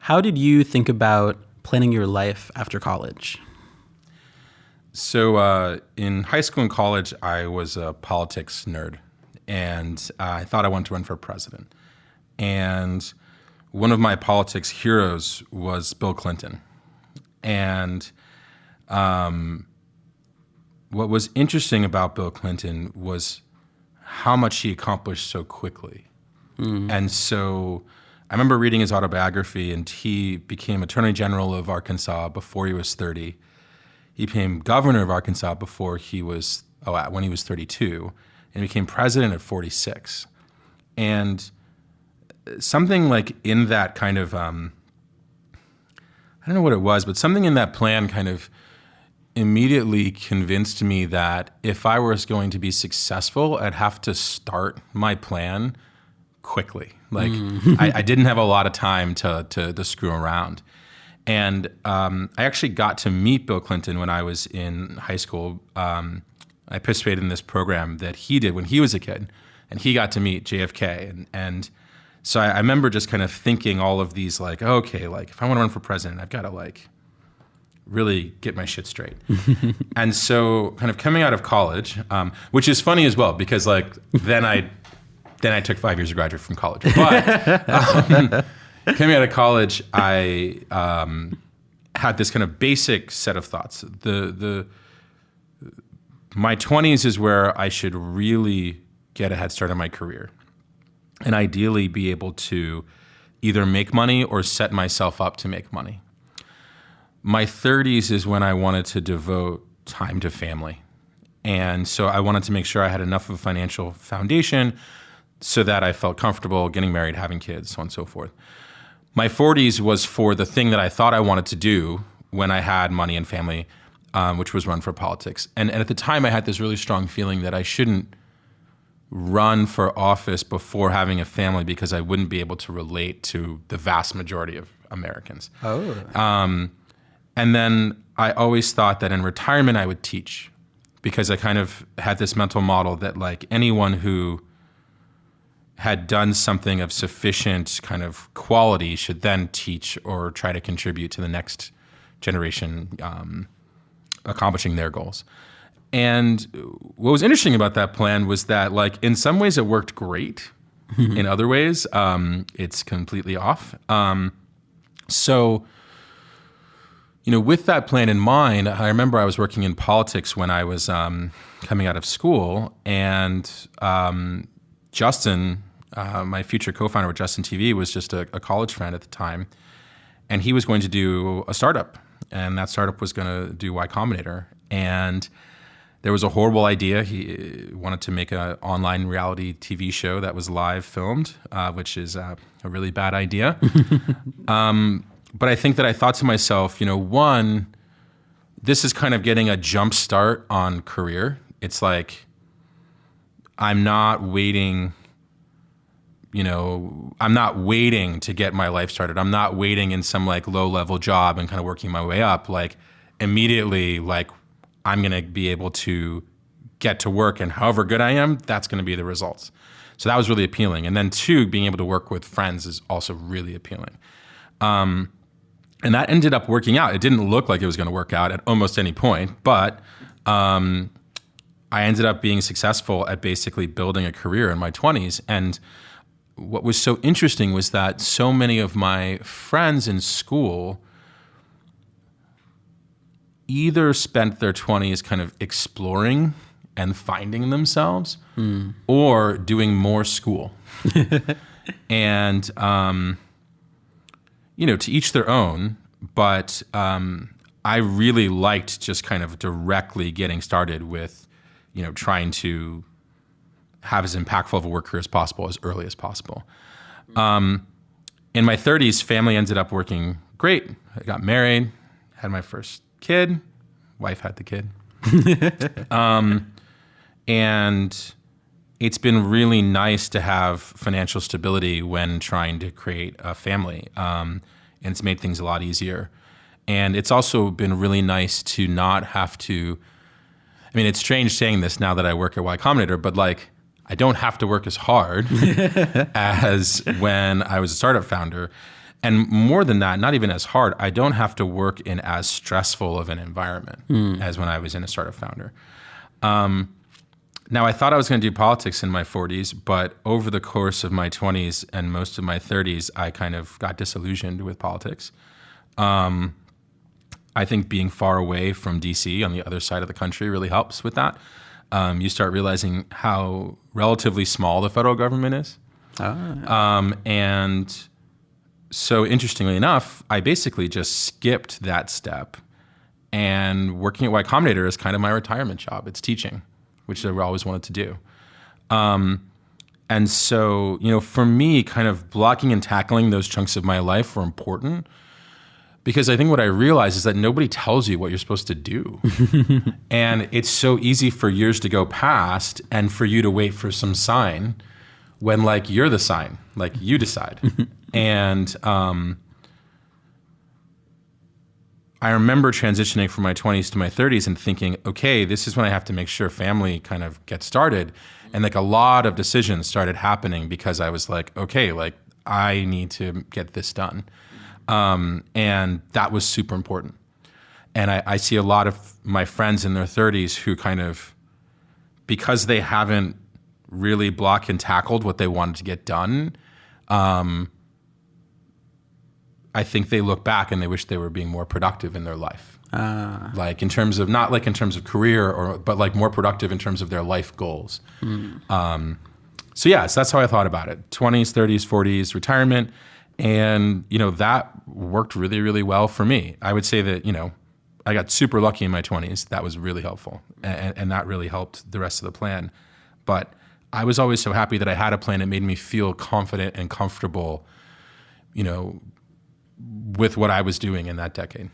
How did you think about planning your life after college? So in high school and college, I was a politics nerd, and I thought I wanted to run for president. And one of my politics heroes was Bill Clinton. And what was interesting about Bill Clinton was how much he accomplished so quickly. And so I remember reading his autobiography, and he became Attorney General of Arkansas before he was 30. He became governor of Arkansas when he was 32, and became president at 46. And something like in that kind of, I don't know what it was, but something in that plan kind of immediately convinced me that if I was going to be successful, I'd have to start my plan quickly. Like I didn't have a lot of time to screw around. And I actually got to meet Bill Clinton when I was in high school. I participated in this program that he did when he was a kid, and he got to meet JFK. And so I remember just kind of thinking all of these like, okay, like if I want to run for president, I've got to like really get my shit straight. And so kind of coming out of college, which is funny as well, because like then I took 5 years to graduate from college. But coming out of college, I had this kind of basic set of thoughts. My 20s is where I should really get a head start on my career, and ideally be able to either make money or set myself up to make money. My 30s is when I wanted to devote time to family. And so I wanted to make sure I had enough of a financial foundation so that I felt comfortable getting married, having kids, so on and so forth. My 40s was for the thing that I thought I wanted to do when I had money and family, which was run for politics. And at the time, I had this really strong feeling that I shouldn't run for office before having a family because I wouldn't be able to relate to the vast majority of Americans. And then I always thought that in retirement I would teach, because I kind of had this mental model that like anyone who had done something of sufficient kind of quality should then teach or try to contribute to the next generation accomplishing their goals. And what was interesting about that plan was that like in some ways it worked great. In other ways, it's completely off. So, you know, with that plan in mind, I remember I was working in politics when I was coming out of school, and Justin, my future co-founder with Justin TV, was just a college friend at the time, and he was going to do a startup, and that startup was going to do Y Combinator. And there was a horrible idea. He wanted to make an online reality TV show that was live filmed, which is a really bad idea. But I think that I thought to myself, you know, one, this is kind of getting a jump start on career. It's like I'm not waiting, you know, I'm not waiting to get my life started. I'm not waiting in some like low level job and kind of working my way up. Like immediately, like I'm going to be able to get to work, and however good I am, that's going to be the results. So that was really appealing. And then two, being able to work with friends is also really appealing. And that ended up working out. It didn't look like it was going to work out at almost any point, but I ended up being successful at basically building a career in my 20s. And what was so interesting was that so many of my friends in school either spent their 20s kind of exploring and finding themselves or doing more school. And you know, to each their own, but I really liked just kind of directly getting started with, you know, trying to have as impactful of a work career as possible as early as possible. In my 30s, family ended up working great. I got married, had my first kid, wife had the kid. And it's been really nice to have financial stability when trying to create a family. And it's made things a lot easier. And it's also been really nice to not have to, I mean, it's strange saying this now that I work at Y Combinator, but like, I don't have to work as hard as when I was a startup founder. And more than that, not even as hard, I don't have to work in as stressful of an environment as when I was in a startup founder. Now, I thought I was going to do politics in my 40s, but over the course of my 20s and most of my 30s, I kind of got disillusioned with politics. I think being far away from DC on the other side of the country really helps with that. You start realizing how relatively small the federal government is. And so interestingly enough, I basically just skipped that step, and working at Y Combinator is kind of my retirement job. It's teaching, which I always wanted to do. And so, for me, kind of blocking and tackling those chunks of my life were important, because I think what I realized is that nobody tells you what you're supposed to do. And it's so easy for years to go past and for you to wait for some sign when you're the sign, you decide. And I remember transitioning from my 20s to my 30s and thinking, okay, this is when I have to make sure family kind of gets started. And a lot of decisions started happening because I was okay, I need to get this done. And that was super important. And I see a lot of my friends in their 30s who kind of, because they haven't really blocked and tackled what they wanted to get done, I think they look back and they wish they were being more productive in their life. In terms of, not in terms of career, but more productive in terms of their life goals. So that's how I thought about it. 20s, 30s, 40s, retirement. And, that worked really, really well for me. I would say that, I got super lucky in my 20s. That was really helpful. And that really helped the rest of the plan. But I was always so happy that I had a plan that made me feel confident and comfortable, with what I was doing in that decade.